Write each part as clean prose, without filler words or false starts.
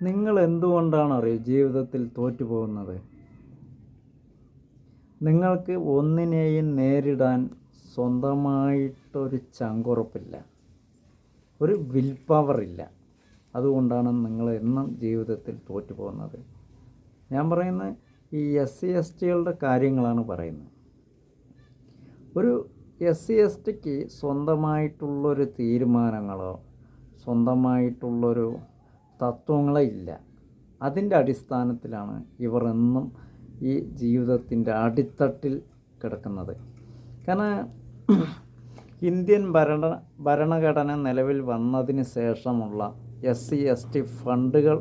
നിങ്ങൾ എന്തുകൊണ്ടാണറിയോ ജീവിതത്തിൽ തോറ്റുപോകുന്നത്? നിങ്ങൾക്ക് ഒന്നിനെയും നേരിടാൻ സ്വന്തമായിട്ടൊരു ചങ്കുറപ്പില്ല, ഒരു വിൽ പവറില്ല. അതുകൊണ്ടാണ് നിങ്ങൾ എന്നും ജീവിതത്തിൽ തോറ്റുപോകുന്നത്. ഞാൻ പറയുന്നത് ഈ SC STകളുടെ കാര്യങ്ങളാണ് പറയുന്നത്. ഒരു SC STക്ക് സ്വന്തമായിട്ടുള്ളൊരു തീരുമാനങ്ങളോ സ്വന്തമായിട്ടുള്ളൊരു തത്വങ്ങളോ ഇല്ല. അതിൻ്റെ അടിസ്ഥാനത്തിലാണ് ഇവർ എന്നും ഈ ജീവിതത്തിൻ്റെ അടിത്തട്ടിൽ കിടക്കുന്നത്. കാരണം ഇന്ത്യൻ ഭരണഘടന നിലവിൽ വന്നതിന് ശേഷമുള്ള SC ST ഫണ്ടുകൾ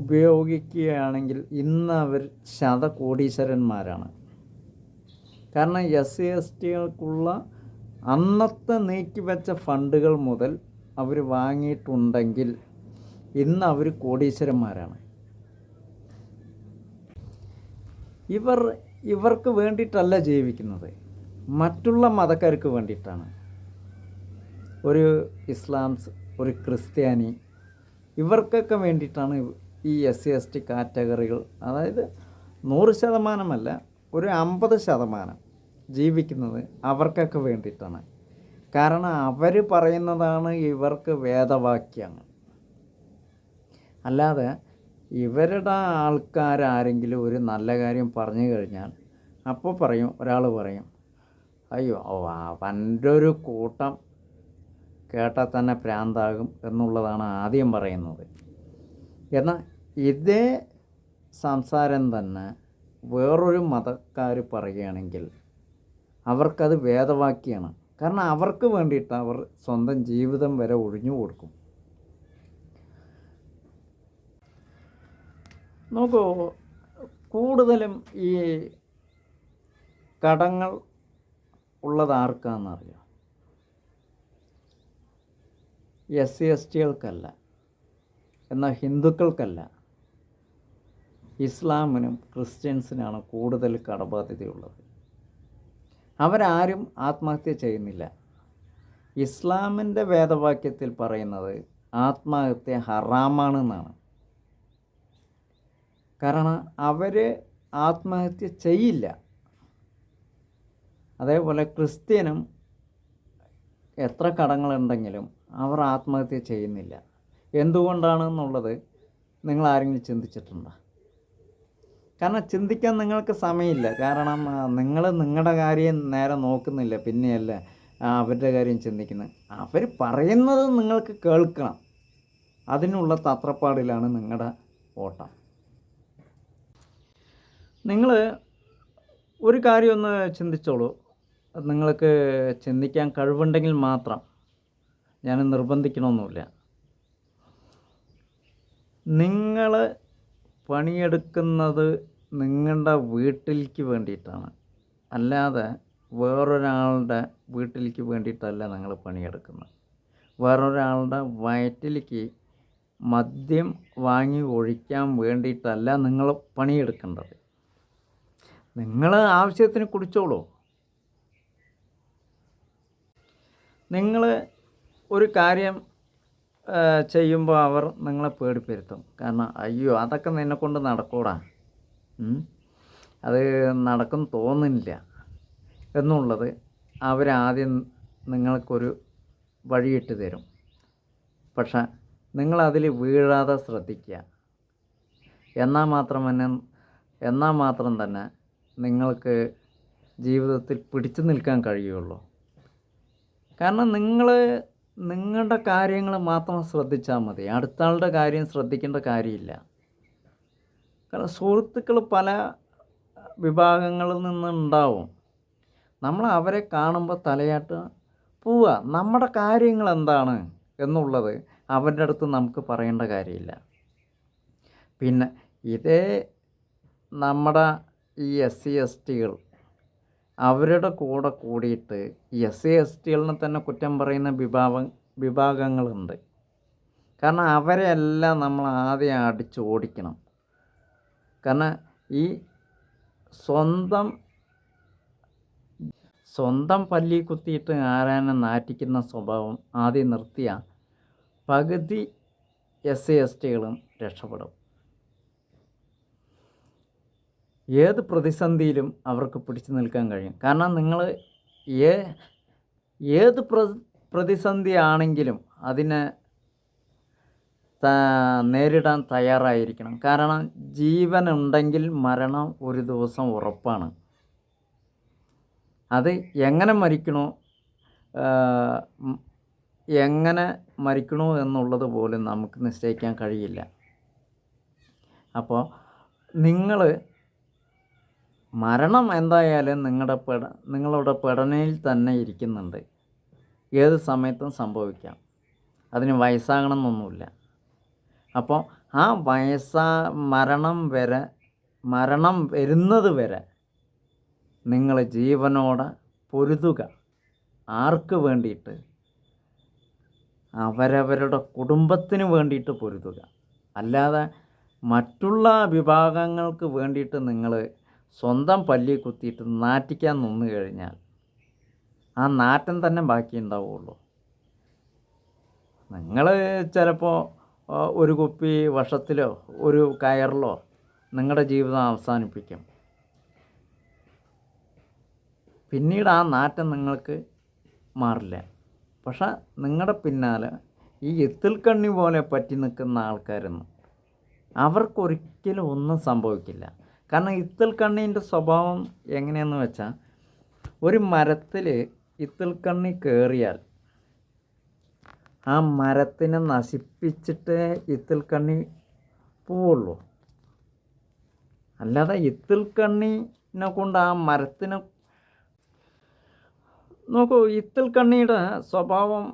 ഉപയോഗിക്കുകയാണെങ്കിൽ ഇന്ന് അവർ ശതകോടീശ്വരന്മാരാണ്. കാരണം SC STകൾക്കുള്ള അന്നത്തെ നീക്കിവെച്ച ഫണ്ടുകൾ മുതൽ അവർ വാങ്ങിയിട്ടുണ്ടെങ്കിൽ ഇന്ന് അവർ കോടീശ്വരന്മാരാണ്. ഇവർക്ക് വേണ്ടിയിട്ടല്ല ജീവിക്കുന്നത്, മറ്റുള്ള മതക്കാർക്ക് വേണ്ടിയിട്ടാണ്. ഒരു ഇസ്ലാംസ്, ഒരു ക്രിസ്ത്യാനി, ഇവർക്കൊക്കെ വേണ്ടിയിട്ടാണ് ഈ SC ST കാറ്റഗറികൾ, അതായത് 100% ഒരു 50% ജീവിക്കുന്നത് അവർക്കൊക്കെ വേണ്ടിയിട്ടാണ്. കാരണം അവർ പറയുന്നതാണ് ഇവർക്ക് വേദവാക്യങ്ങൾ. അല്ലാതെ ഇവരുടെ ആൾക്കാരാരെങ്കിലും ഒരു നല്ല കാര്യം പറഞ്ഞു കഴിഞ്ഞാൽ അപ്പോൾ പറയും, ഒരാൾ പറയും, അയ്യോ അവൻ്റെ ഒരു കൂട്ടം കേട്ടാൽ തന്നെ പ്രാന്താകും എന്നുള്ളതാണ് ആദ്യം പറയുന്നത്. എന്നാൽ ഇതേ സംസാരം തന്നെ വേറൊരു മതക്കാർ പറയുകയാണെങ്കിൽ അവർക്കത് വേദവാക്യമാണ്. കാരണം അവർക്ക് വേണ്ടിയിട്ട് അവർ സ്വന്തം ജീവിതം വരെ ഒഴിഞ്ഞു കൊടുക്കും. നോക്കൂ, കൂടുതലും ഈ കടങ്ങൾ ഉള്ളത് ആർക്കാണെന്നറിയാം? SC STകൾക്കല്ല, എന്നാൽ ഹിന്ദുക്കൾക്കല്ല, ഇസ്ലാമിനും ക്രിസ്ത്യൻസിനാണ് കൂടുതൽ കടബാധ്യതയുള്ളത്. അവരാരും ആത്മഹത്യ ചെയ്യുന്നില്ല. ഇസ്ലാമിൻ്റെ വേദവാക്യത്തിൽ പറയുന്നത് ആത്മഹത്യ ഹറാമാണെന്നാണ്. കാരണം അവർ ആത്മഹത്യ ചെയ്യില്ല. അതേപോലെ ക്രിസ്ത്യനും എത്ര കടങ്ങളുണ്ടെങ്കിലും അവർ ആത്മഹത്യ ചെയ്യുന്നില്ല. എന്തുകൊണ്ടാണെന്നുള്ളത് നിങ്ങൾ ആരെങ്കിലും ചിന്തിച്ചിട്ടുണ്ടോ? കാരണം ചിന്തിക്കാൻ നിങ്ങൾക്ക് സമയമില്ല. കാരണം നിങ്ങൾ നിങ്ങളുടെ കാര്യം നേരെ നോക്കുന്നില്ല, പിന്നെയല്ല അവരുടെ കാര്യം ചിന്തിക്കുന്നത്. അവർ പറയുന്നത് നിങ്ങൾക്ക് കേൾക്കണം, അതിനുള്ള തത്രപ്പാടിലാണ് നിങ്ങളുടെ ഓട്ടം. നിങ്ങൾ ഒരു കാര്യം ഒന്ന് ചിന്തിച്ചോളൂ. നിങ്ങൾക്ക് ചിന്തിക്കാൻ കഴിവുണ്ടെങ്കിൽ മാത്രം, ഞാൻ നിർബന്ധിക്കണമെന്നില്ല. നിങ്ങൾ പണിയെടുക്കുന്നത് നിങ്ങളുടെ വീട്ടിലേക്ക് വേണ്ടിയിട്ടാണ്, അല്ലാതെ വേറൊരാളുടെ വീട്ടിലേക്ക് വേണ്ടിയിട്ടല്ല നിങ്ങൾ പണിയെടുക്കുന്നത്. വേറൊരാളുടെ വയറ്റിലേക്ക് മദ്യം വാങ്ങി ഒഴിക്കാൻ വേണ്ടിയിട്ടല്ല നിങ്ങൾ പണിയെടുക്കേണ്ടത്. നിങ്ങൾ ആവശ്യത്തിന് കുടിച്ചോളൂ. നിങ്ങൾ ഒരു കാര്യം ചെയ്യുമ്പോൾ അവർ നിങ്ങളെ പേടിപ്പെടുത്തും. കാരണം അയ്യോ അതൊക്കെ നിന്നെക്കൊണ്ട് നടക്കൂടാ, അത് നടക്കും തോന്നുന്നില്ല എന്നുള്ളത് അവരാദ്യം നിങ്ങൾക്കൊരു വഴിയിട്ട് തരും. പക്ഷെ നിങ്ങളതിൽ വീഴാതെ ശ്രദ്ധിക്കുക. എന്നാൽ മാത്രം തന്നെ നിങ്ങൾക്ക് ജീവിതത്തിൽ പിടിച്ചു നിൽക്കാൻ കഴിയുള്ളൂ. കാരണം നിങ്ങളുടെ കാര്യങ്ങൾ മാത്രം ശ്രദ്ധിച്ചാൽ മതി, അടുത്ത ആളുടെ കാര്യം ശ്രദ്ധിക്കേണ്ട കാര്യമില്ല. കാരണം സുഹൃത്തുക്കൾ പല വിഭാഗങ്ങളിൽ നിന്നുണ്ടാവും. നമ്മൾ അവരെ കാണുമ്പോൾ തലയാട്ട് പോവുക. നമ്മുടെ കാര്യങ്ങൾ എന്താണ് എന്നുള്ളത് അവരുടെ അടുത്ത് നമുക്ക് പറയേണ്ട കാര്യമില്ല. പിന്നെ ഇതേ നമ്മുടെ ഈ SC STകൾ അവരുടെ കൂടെ കൂടിയിട്ട് SC STകളിനെ തന്നെ കുറ്റം പറയുന്ന വിഭാഗങ്ങളുണ്ട്. കാരണം അവരെ എല്ലാം നമ്മൾ ആദ്യം അടിച്ചോടിക്കണം. കാരണം ഈ സ്വന്തം പല്ലി കുത്തിയിട്ട് ആരാനെ നാറ്റിക്കുന്ന സ്വഭാവം ആദ്യം നിർത്തിയ പകുതി SC ST-കളും രക്ഷപ്പെടും. ഏത് പ്രതിസന്ധിയിലും അവർക്ക് പിടിച്ചു നിൽക്കാൻ കഴിയും. കാരണം നിങ്ങൾ ഏത് പ്രതിസന്ധിയാണെങ്കിലും അതിനെ നേരിടാൻ തയ്യാറായിരിക്കണം. കാരണം ജീവനുണ്ടെങ്കിൽ മരണം ഒരു ദിവസം ഉറപ്പാണ്. അത് എങ്ങനെ മരിക്കണോ എന്നുള്ളത് പോലും നമുക്ക് നിശ്ചയിക്കാൻ കഴിയില്ല. അപ്പോൾ നിങ്ങൾ മരണം എന്തായാലും നിങ്ങളുടെ പെടനയിൽ തന്നെ ഇരിക്കുന്നുണ്ട്. ഏത് സമയത്തും സംഭവിക്കാം. അതിന് വയസ്സാകണമെന്നൊന്നുമില്ല. അപ്പോൾ ആ മരണം വരുന്നത് വരെ നിങ്ങൾ ജീവനോടെ പൊരുതുക. ആർക്ക് വേണ്ടിയിട്ട്? അവരവരുടെ കുടുംബത്തിന് വേണ്ടിയിട്ട് പൊരുതുക. അല്ലാതെ മറ്റുള്ള വിഭാഗങ്ങൾക്ക് വേണ്ടിയിട്ട് നിങ്ങൾ സ്വന്തം പല്ലി കുത്തിയിട്ട് നാറ്റിക്കാൻ നിന്ന് കഴിഞ്ഞാൽ ആ നാറ്റം തന്നെ ബാക്കി ഉണ്ടാവുള്ളൂ. നിങ്ങൾ ചിലപ്പോൾ ഒരു കുപ്പി വിഷത്തിലോ ഒരു കയറിലോ നിങ്ങളുടെ ജീവിതം അവസാനിപ്പിക്കും. പിന്നീട് ആ നാറ്റം നിങ്ങൾക്ക് മാറില്ല. പക്ഷെ നിങ്ങളുടെ പിന്നാലെ ഈ എത്തിൽക്കണ്ണി പോലെ പറ്റി നിൽക്കുന്ന ആൾക്കാരൊന്നും അവർക്കൊരിക്കലും ഒന്നും സംഭവിക്കില്ല. കാരണം ഇത്തിൽക്കണ്ണീൻ്റെ സ്വഭാവം എങ്ങനെയെന്ന് വെച്ചാൽ, ഒരു മരത്തിൽ ഇത്തിൽക്കണ്ണി കയറിയാൽ ആ മരത്തിനെ നശിപ്പിച്ചിട്ടേ ഇത്തിൽക്കണ്ണി പോവുള്ളൂ. അല്ലാതെ ഇത്തിൽക്കണ്ണീനെ കൊണ്ട് ആ മരത്തിനെ നോക്കൂ. ഇത്തിൽക്കണ്ണിയുടെ സ്വഭാവം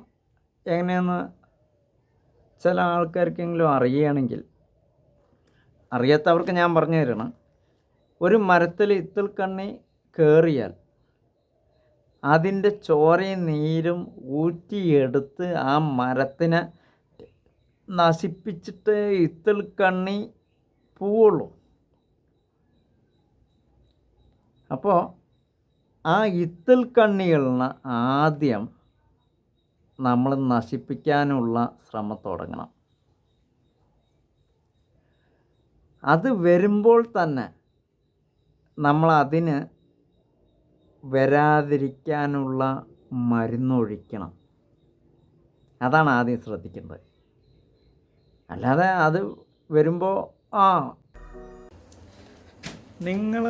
എങ്ങനെയെന്ന് ചില ആൾക്കാർക്കെങ്കിലും അറിയുകയാണെങ്കിൽ, അറിയാത്തവർക്ക് ഞാൻ പറഞ്ഞു തരണം. ഒരു മരത്തിൽ ഇത്തിൽക്കണ്ണി കയറിയാൽ അതിൻ്റെ ചോരയും നീരും ഊറ്റിയെടുത്ത് ആ മരത്തിനെ നശിപ്പിച്ചിട്ട് ഇത്തിൽക്കണ്ണി പോവുള്ളൂ. അപ്പോൾ ആ ഇത്തിൽക്കണ്ണികളിനെ ആദ്യം നമ്മൾ നശിപ്പിക്കാനുള്ള ശ്രമം തുടങ്ങണം. അത് വരുമ്പോൾ തന്നെ നമ്മളതിന് വരാതിരിക്കാനുള്ള മരുന്നൊഴിക്കണം. അതാണ് ആദ്യം ശ്രദ്ധിക്കേണ്ടത്. അല്ലാതെ അത് വരുമ്പോൾ നിങ്ങൾ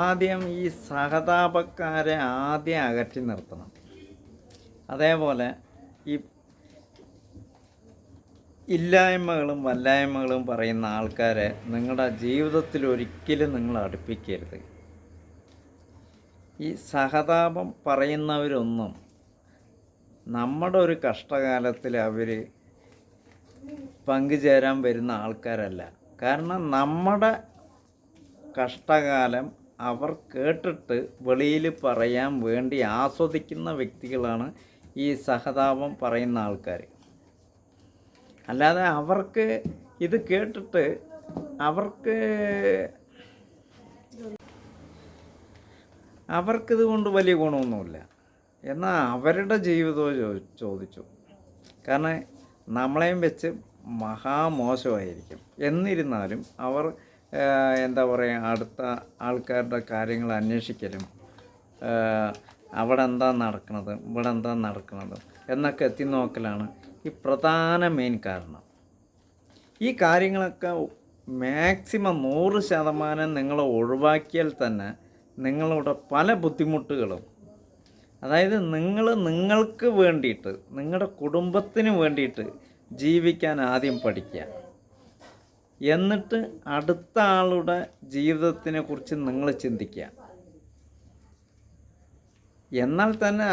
ആദ്യം ഈ സഹതാപക്കാരെ ആദ്യം അകറ്റി നിർത്തണം. അതേപോലെ ഈ ഇല്ലായ്മകളും വല്ലായ്മകളും പറയുന്ന ആൾക്കാരെ നിങ്ങളുടെ ജീവിതത്തിൽ ഒരിക്കലും നിങ്ങൾ അടുപ്പിക്കരുത്. ഈ സഹതാപം പറയുന്നവരൊന്നും നമ്മുടെ ഒരു കഷ്ടകാലത്തിൽ അവർ പങ്കുചേരാൻ വരുന്ന ആൾക്കാരല്ല. കാരണം നമ്മുടെ കഷ്ടകാലം അവർ കേട്ടിട്ട് വെളിയിൽ പറയാൻ വേണ്ടി ആസ്വദിക്കുന്ന വ്യക്തികളാണ് ഈ സഹതാപം പറയുന്ന ആൾക്കാർ. അല്ലാതെ അവർക്ക് ഇത് കേട്ടിട്ട് അവർക്കിത് കൊണ്ട് വലിയ ഗുണമൊന്നുമില്ല. എന്നാൽ അവരുടെ ജീവിതവും ചോദിച്ചു. കാരണം നമ്മളെയും വെച്ച് മഹാമോശമായിരിക്കും. എന്നിരുന്നാലും അവർ എന്താ പറയുക, അടുത്ത ആൾക്കാരുടെ കാര്യങ്ങൾ അന്വേഷിക്കലും അവിടെ എന്താ നടക്കുന്നത്, ഇവിടെ എന്താ നടക്കുന്നത് എന്നൊക്കെ എത്തി നോക്കലാണ് ഈ പ്രധാന മെയിൻ കാരണം. ഈ കാര്യങ്ങളൊക്കെ മാക്സിമം 100% നിങ്ങൾ ഒഴിവാക്കിയാൽ തന്നെ നിങ്ങളുടെ പല ബുദ്ധിമുട്ടുകളും, അതായത് നിങ്ങൾക്ക് വേണ്ടിയിട്ട്, നിങ്ങളുടെ കുടുംബത്തിന് വേണ്ടിയിട്ട് ജീവിക്കാൻ ആദ്യം പഠിക്കുക. എന്നിട്ട് അടുത്ത ആളുടെ ജീവിതത്തിനെ കുറിച്ച് നിങ്ങൾ ചിന്തിക്കുക. എന്നാൽ തന്നെ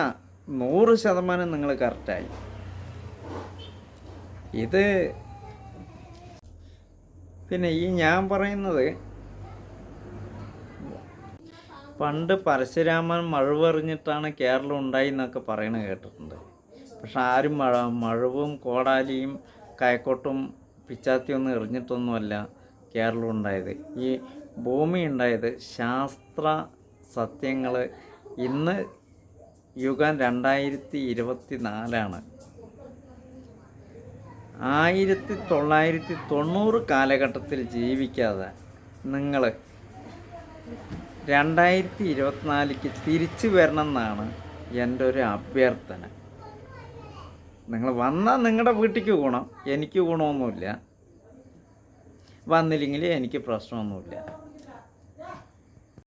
100% നിങ്ങൾ കറക്റ്റായി. ഇത് പിന്നെ ഈ ഞാൻ പറയുന്നത്, പണ്ട് പരശുരാമൻ മഴവെറിഞ്ഞിട്ടാണ് കേരളം ഉണ്ടായി എന്നൊക്കെ പറയണത് കേട്ടിട്ടുണ്ട്. പക്ഷെ ആരും മഴവും കോടാലിയും കയക്കോട്ടും പിച്ചാത്തിയൊന്നും എറിഞ്ഞിട്ടൊന്നുമല്ല കേരളം ഉണ്ടായത്. ഈ ഭൂമി ഉണ്ടായത് ശാസ്ത്ര സത്യങ്ങൾ. ഇന്ന് യുഗം 2024. 1990 കാലഘട്ടത്തിൽ ജീവിക്കാതെ നിങ്ങൾ 2024ക്ക് തിരിച്ചു വരണം എന്നാണ് എൻ്റെ ഒരു അഭ്യർത്ഥന. നിങ്ങൾ വന്നാൽ നിങ്ങളുടെ വീട്ടിലേക്ക് ഗുണം, എനിക്ക് ഗുണമൊന്നുമില്ല. വന്നില്ലെങ്കിൽ എനിക്ക് പ്രശ്നമൊന്നുമില്ല.